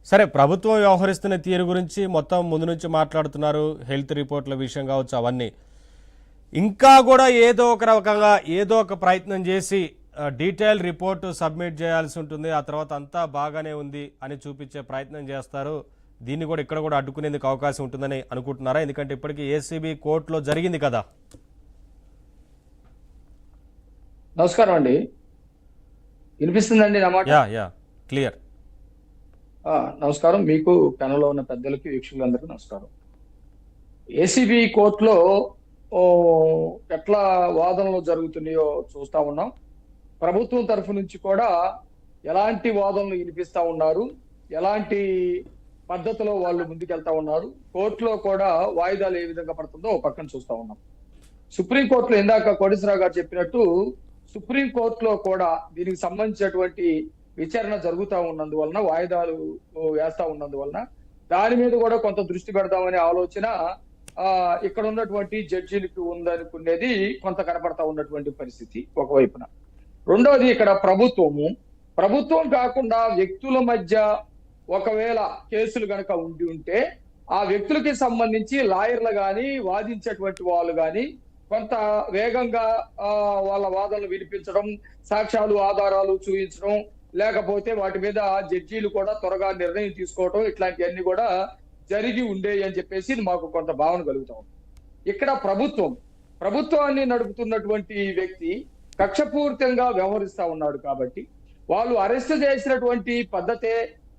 సరే, ప్రభుత్వం వ్యవహరిస్తున్న తీరు గురించి మొత్తం ముందు నుంచి మాట్లాడుతున్నారు. హెల్త్ రిపోర్ట్ల విషయం కావచ్చు, అవన్నీ ఇంకా కూడా ఏదో ఒక రకంగా ఏదో ఒక ప్రయత్నం చేసి డీటెయిల్ రిపోర్టు సబ్మిట్ చేయాల్సి ఉంటుంది. ఆ తర్వాత అంతా బాగానే ఉంది అని చూపించే ప్రయత్నం చేస్తారు. దీన్ని కూడా ఇక్కడ కూడా అడ్డుకునేందుకు అవకాశం ఉంటుందని అనుకుంటున్నారా? ఎందుకంటే ఇప్పటికీ ఏసీబీ కోర్టులో జరిగింది కదా. నమస్కారం అండి. వినిపిస్తుందండి నా మాట? Yeah yeah clear. నమస్కారం మీకు, ప్యానెల్లో ఉన్న పెద్దలకి, వీక్షకులందరికీ నమస్కారం. ఏసీబీ కోర్టులో ఎట్లా వాదనలు జరుగుతున్నాయో చూస్తా ఉన్నాం. ప్రభుత్వం తరఫు నుంచి కూడా ఎలాంటి వాదనలు వినిపిస్తా ఉన్నారు, ఎలాంటి పద్ధతిలో వాళ్ళు ముందుకెళ్తా ఉన్నారు, కోర్టులో కూడా వాయిదాలు ఏ విధంగా పడుతుందో ఒక పక్కన చూస్తా ఉన్నాం. సుప్రీంకోర్టులో ఇందాక కోటేశ్వరరావు గారు చెప్పినట్టు సుప్రీంకోర్టులో కూడా దీనికి సంబంధించినటువంటి విచారణ జరుగుతూ ఉన్నందువలన, వాయిదాలు వేస్తా ఉన్నందువలన దాని మీద కూడా కొంత దృష్టి పెడదామనే ఆలోచన ఇక్కడ ఉన్నటువంటి జడ్జీలకు ఉందనుకునేది కొంత కనపడతా ఉన్నటువంటి పరిస్థితి ఒకవైపున. రెండోది, ఇక్కడ ప్రభుత్వం కాకుండా వ్యక్తుల మధ్య ఒకవేళ కేసులు గనక ఉంటే ఆ వ్యక్తులకి సంబంధించి లాయర్లు కానీ వాదించేటువంటి వాళ్ళు కానీ కొంత వేగంగా వాళ్ళ వాదనలు వినిపించడం, సాక్ష్యాలు ఆధారాలు చూపించడం, లేకపోతే వాటి మీద జడ్జీలు కూడా త్వరగా నిర్ణయం తీసుకోవడం, ఇట్లాంటివన్నీ కూడా జరిగి ఉండేవి అని చెప్పేసి మాకు కొంత భావన కలుగుతా ఉంది. ఇక్కడ ప్రభుత్వాన్ని నడుపుతున్నటువంటి వ్యక్తి కక్షపూరితంగా వ్యవహరిస్తా ఉన్నాడు కాబట్టి వాళ్ళు అరెస్ట్ చేసినటువంటి పద్ధతే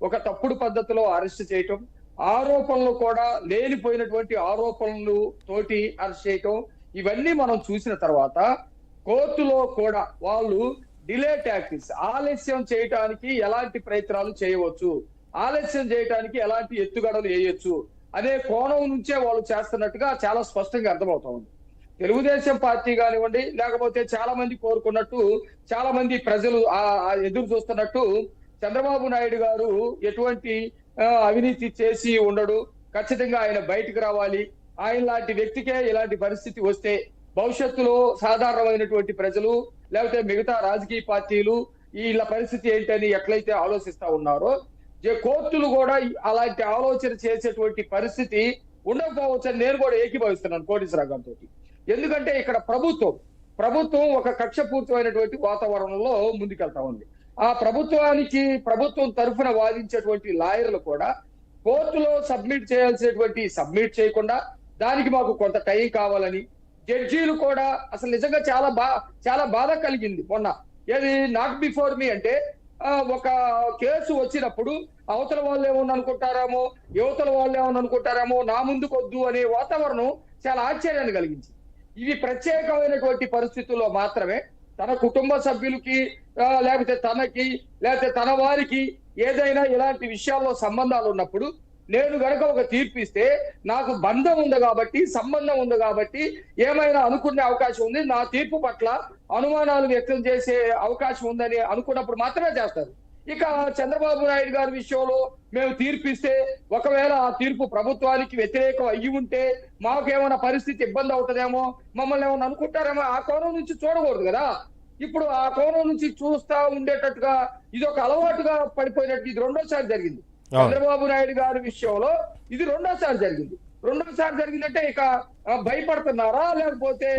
ఒక తప్పుడు పద్ధతిలో అరెస్ట్ చేయటం, ఆరోపణలు కూడా లేనిపోయినటువంటి ఆరోపణలు తోటి అరెస్ట్ చేయటం, ఇవన్నీ మనం చూసిన తర్వాత కోర్టులో కూడా వాళ్ళు డిలే టాక్టిక్స్, ఆలస్యం చేయటానికి ఎలాంటి ప్రయత్నాలు చేయవచ్చు, ఆలస్యం చేయటానికి ఎలాంటి ఎత్తుగడలు వేయొచ్చు అనే కోణం నుంచే వాళ్ళు చేస్తున్నట్టుగా చాలా స్పష్టంగా అర్థమవుతా ఉంది. తెలుగుదేశం పార్టీ కానివ్వండి, లేకపోతే చాలా మంది కోరుకున్నట్టు, చాలా మంది ప్రజలు ఎదురు చూస్తున్నట్టు చంద్రబాబు నాయుడు గారు ఎటువంటి అవినీతి చేసి ఉండడు, ఖచ్చితంగా ఆయన బయటకు రావాలి, ఆయన లాంటి వ్యక్తికే ఇలాంటి పరిస్థితి వస్తే భవిష్యత్తులో సాధారణమైనటువంటి ప్రజలు లేకపోతే మిగతా రాజకీయ పార్టీలు వీళ్ళ పరిస్థితి ఏంటని ఎట్లయితే ఆలోచిస్తా ఉన్నారో కోర్టులు కూడా అలాంటి ఆలోచన చేసేటువంటి పరిస్థితి ఉండకపోవచ్చని నేను కూడా ఏకీభవిస్తున్నాను కోటేశ్వరరావు గారితో. ఎందుకంటే ఇక్కడ ప్రభుత్వం ఒక కక్షపూరితమైనటువంటి వాతావరణంలో ముందుకెళ్తా ఉంది. ఆ ప్రభుత్వం తరఫున వాదించేటువంటి లాయర్లు కూడా కోర్టులో సబ్మిట్ చేయకుండా దానికి మాకు కొంత టైం కావాలని, జడ్జీలు కూడా అసలు నిజంగా చాలా బాధ కలిగింది మొన్న. ఏది నాట్ బిఫోర్ మీ అంటే ఒక కేసు వచ్చినప్పుడు అవతల వాళ్ళు ఏమని అనుకుంటారేమో, యువతల వాళ్ళు ఏమని అనుకుంటారేమో, నా ముందుకు వద్దు అనే వాతావరణం చాలా ఆశ్చర్యాన్ని కలిగించి, ఇవి ప్రత్యేకమైనటువంటి పరిస్థితుల్లో మాత్రమే తన కుటుంబ సభ్యులకి లేకపోతే లేకపోతే తన వారికి ఏదైనా ఇలాంటి విషయాల్లో సంబంధాలు ఉన్నప్పుడు నేను గనక ఒక తీర్పు ఇస్తే నాకు బంధం ఉంది కాబట్టి, సంబంధం ఉంది కాబట్టి ఏమైనా అనుకునే అవకాశం ఉంది, నా తీర్పు పట్ల అనుమానాలు వ్యక్తం చేసే అవకాశం ఉందని అనుకున్నప్పుడు మాత్రమే చేస్తారు. ఇక చంద్రబాబు నాయుడు గారి విషయంలో మేము తీర్పిస్తే ఒకవేళ ఆ తీర్పు ప్రభుత్వానికి వ్యతిరేకం అయ్యి ఉంటే మాకేమైనా పరిస్థితి ఇబ్బంది అవుతుందేమో, మమ్మల్ని ఏమైనా అనుకుంటారేమో, ఆ కోణం నుంచి చూడకూడదు కదా. ఇప్పుడు ఆ కోణం నుంచి చూస్తా ఉండేటట్టుగా ఇది ఒక అలవాటుగా పడిపోయినట్టు ఇది రెండోసారి జరిగింది. చంద్రబాబు నాయుడు గారి విషయంలో ఇది రెండోసారి జరిగిందంటే ఇక భయపడుతున్నారా, లేకపోతే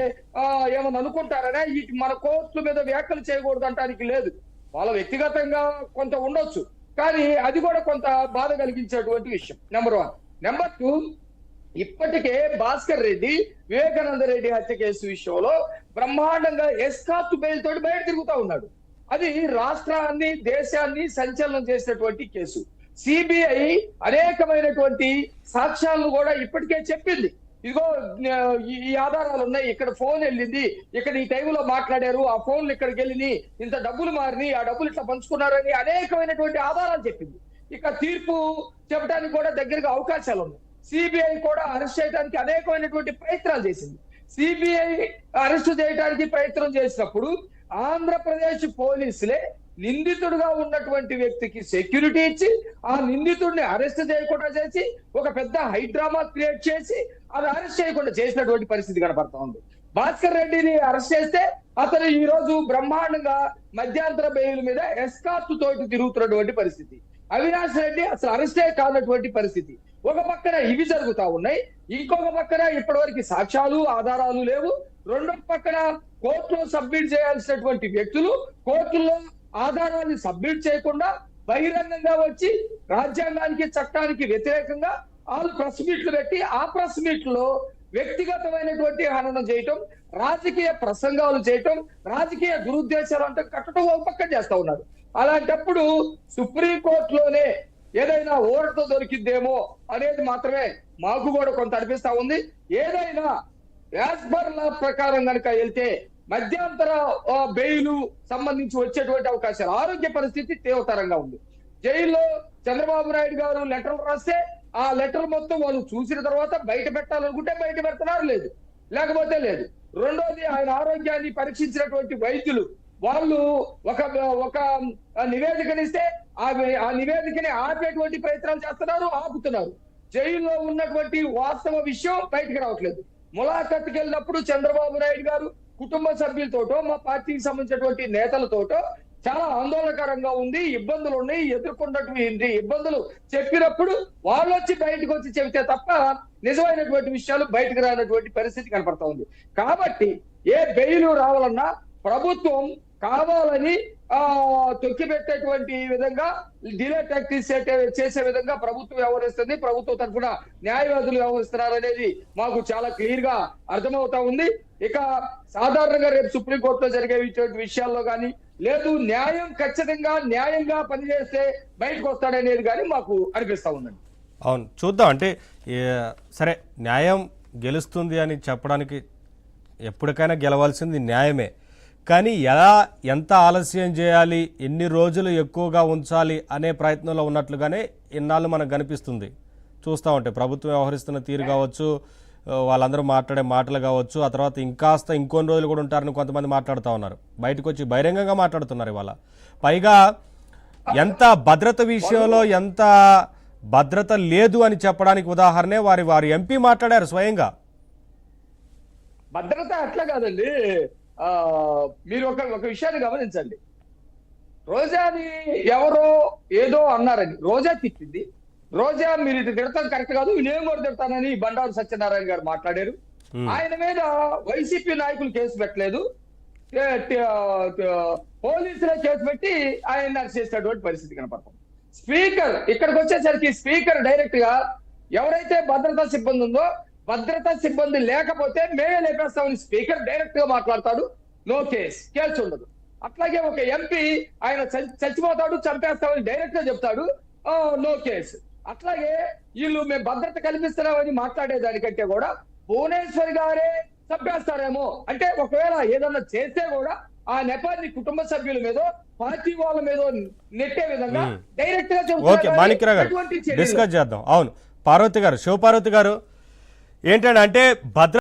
ఏమన్నా అనుకుంటారనే మన కోర్టుల మీద వ్యాఖ్యలు చేయకూడదు అంటానికి లేదు. వాళ్ళ వ్యక్తిగతంగా కొంత ఉండొచ్చు, కానీ అది కూడా కొంత బాధ కలిగించేటువంటి విషయం. నెంబర్ 1. నెంబర్ 2, ఇప్పటికే భాస్కర్ రెడ్డి వివేకానంద రెడ్డి హత్య కేసు విషయంలో బ్రహ్మాండంగా ఎస్కార్ట్ బెయిల్ తోటి బయట తిరుగుతా ఉన్నాడు. అది రాష్ట్రాన్ని, దేశాన్ని సంచలనం చేసినటువంటి కేసు. సిబిఐ అనేకమైనటువంటి సాక్ష్యాలను కూడా ఇప్పటికే చెప్పింది. ఇదిగో ఈ ఆధారాలు ఉన్నాయి, ఇక్కడ ఫోన్ వెళ్ళింది, ఇక్కడ ఈ టైంలో మాట్లాడారు, ఆ ఫోన్లు ఇక్కడికి వెళ్ళినాయి, ఇంత డబ్బులు మారినాయి, ఆ డబ్బులు ఇట్లా పంచుకున్నారని అనేకమైనటువంటి ఆధారాలు చెప్పింది. ఇక తీర్పు చెప్పడానికి కూడా దగ్గరగా అవకాశాలు ఉన్నాయి. సిబిఐ కూడా అరెస్ట్ చేయడానికి అనేకమైనటువంటి ప్రయత్నాలు చేసింది. సిబిఐ అరెస్ట్ చేయడానికి ప్రయత్నం చేసినప్పుడు ఆంధ్రప్రదేశ్ పోలీసులే నిందితుడుగా ఉన్నటువంటి వ్యక్తికి సెక్యూరిటీ ఇచ్చి ఆ నిందితుడిని అరెస్ట్ చేయకుండా చేసి ఒక పెద్ద హైడ్రామా క్రియేట్ చేసి అది అరెస్ట్ చేయకుండా చేసినటువంటి పరిస్థితి కనపడతా ఉంది. భాస్కర్ రెడ్డిని అరెస్ట్ చేస్తే అతను ఈ రోజు బ్రహ్మాండంగా మధ్యాంతర బెయిల్ మీద ఎస్కార్ట్ తోటి తిరుగుతున్నటువంటి పరిస్థితి. అవినాష్ రెడ్డి అసలు అరెస్టే కానటువంటి పరిస్థితి. ఒక పక్కన ఇవి జరుగుతా ఉన్నాయి, ఇంకొక పక్కన ఇప్పటివరకు సాక్ష్యాలు ఆధారాలు లేవు. రెండో పక్కన కోర్టులో సబ్మిట్ చేయాల్సినటువంటి వ్యక్తులు కోర్టుల్లో ఆధారాన్ని సబ్మిట్ చేయకుండా బహిరంగంగా వచ్చి రాజ్యాంగానికి చట్టానికి వ్యతిరేకంగా వాళ్ళు ప్రెస్ మీట్లు పెట్టి ఆ ప్రెస్ మీట్లో వ్యక్తిగతమైనటువంటి హననం చేయటం, రాజకీయ ప్రసంగాలు చేయటం, రాజకీయ దురుద్దేశాలు అంటే కట్టడం ఒక పక్కన చేస్తా ఉన్నారు. అలాంటప్పుడు సుప్రీంకోర్టులోనే ఏదైనా ఓరతో దొరికిద్దేమో అనేది మాత్రమే మాకు కూడా కొంత అనిపిస్తా ఉంది. ఏదైనా యాజ్ పర్ లా ప్రకారం కనుక వెళ్తే మధ్యంతర బెయిల్ సంబంధించి వచ్చేటువంటి అవకాశాలు, ఆరోగ్య పరిస్థితి తీవ్రతరంగా ఉంది. జైల్లో చంద్రబాబు నాయుడు గారు లెటర్ రాస్తే ఆ లెటర్ మొత్తం వాళ్ళు చూసిన తర్వాత బయట పెట్టాలనుకుంటే బయట పెడుతున్నారు, లేదు లేకపోతే లేదు. రెండోది ఆయన ఆరోగ్యాన్ని పరీక్షించినటువంటి వైద్యులు వాళ్ళు ఒక నివేదికనిస్తే ఆ నివేదికని ఆపేటువంటి ప్రయత్నాలు చేస్తున్నారు, ఆపుతున్నారు. జైల్లో ఉన్నటువంటి వాస్తవ విషయం బయటకు రావట్లేదు. ములాఖత్కి వెళ్ళినప్పుడు చంద్రబాబు నాయుడు గారు కుటుంబ సభ్యులతోటో మా పార్టీకి సంబంధించినటువంటి నేతలతోటో చాలా ఆందోళనకరంగా ఉంది, ఇబ్బందులు ఉన్నాయి, ఎదుర్కొన్నటువంటి ఇబ్బందులు చెప్పినప్పుడు వాళ్ళు వచ్చి బయటకు వచ్చి చెబితే తప్ప నిజమైనటువంటి విషయాలు బయటకు రానటువంటి పరిస్థితి కనపడతా ఉంది. కాబట్టి ఏ బెయిల్ రావాలన్నా ప్రభుత్వం కావాలని తొక్కిపెట్టేటువంటి విధంగా డిలే టాక్టిక్స్ చేసే విధంగా ప్రభుత్వం వ్యవహరిస్తుంది, ప్రభుత్వం తరఫున న్యాయవాదులు వ్యవహరిస్తున్నారు అనేది మాకు చాలా క్లియర్ గా అర్థమవుతా ఉంది. ఇక సాధారణంగా రేపు సుప్రీంకోర్టులో జరిగే విషయాల్లో కానీ లేదు న్యాయం ఖచ్చితంగా న్యాయంగా పనిచేస్తే బయటకు వస్తాడనేది కానీ మాకు అనిపిస్తా ఉందండి. అవును, చూద్దాం. అంటే సరే, న్యాయం గెలుస్తుంది అని చెప్పడానికి ఎప్పటికైనా గెలవాల్సింది న్యాయమే, కానీ ఎంత ఆలస్యం చేయాలి, ఎన్ని రోజులు ఎక్కువగా ఉంచాలి అనే ప్రయత్నంలో ఉన్నట్లుగానే ఇన్నాళ్ళు మనకు కనిపిస్తుంది. చూస్తూ ఉంటే ప్రభుత్వం వ్యవహరిస్తున్న తీరు కావచ్చు, వాళ్ళందరూ మాట్లాడే మాటలు కావచ్చు, ఆ తర్వాత ఇంకొన్ని రోజులు కూడా ఉంటారని కొంతమంది మాట్లాడుతూ ఉన్నారు, బయటకు వచ్చి బహిరంగంగా మాట్లాడుతున్నారు ఇవాళ. పైగా ఎంత భద్రత విషయంలో ఎంత భద్రత లేదు అని చెప్పడానికి ఉదాహరణే వారి ఎంపీ మాట్లాడారు స్వయంగా. భద్రత అట్లా కాదండి, మీరు ఒక విషయాన్ని గమనించండి. రోజాని ఎవరో ఏదో అన్నారని రోజా తిట్టింది. రోజా మీరు ఇటు తిడతాం కరెక్ట్ కాదు, నేను కూడా తిడతానని బండారు సత్యనారాయణ గారు మాట్లాడారు. ఆయన మీద వైసీపీ నాయకులు కేసు పెట్టలేదు, పోలీసులే కేసు పెట్టి ఆయన చేసినటువంటి పరిస్థితి కనపడతాం. స్పీకర్ ఇక్కడికి వచ్చేసరికి స్పీకర్ డైరెక్ట్ గా ఎవరైతే భద్రతా సిబ్బంది ఉందో భద్రతా సిబ్బంది లేకపోతే మేమే లేపేస్తామని స్పీకర్ డైరెక్ట్ గా మాట్లాడతాడు, నో కేసు ఉండదు. అట్లాగే ఒక ఎంపీ ఆయన చచ్చిపోతాడు చంపేస్తామని డైరెక్ట్ గా చెప్తాడు, నో కేసు. అట్లాగే వీళ్ళు మేము భద్రత కల్పిస్తున్నామని మాట్లాడేదానికంటే కూడా భువనేశ్వర్ గారే చంపేస్తారేమో, అంటే ఒకవేళ ఏదన్నా చేస్తే కూడా ఆ నెపాన్ని కుటుంబ సభ్యుల మీద పార్టీ వాళ్ళ మీద నెట్టే విధంగా డైరెక్ట్ గా చెప్తారు. డిస్కస్ చేద్దాం. అవును, పార్వతి గారు, శివపార్వతి గారు, ఏంటంటే భద్రత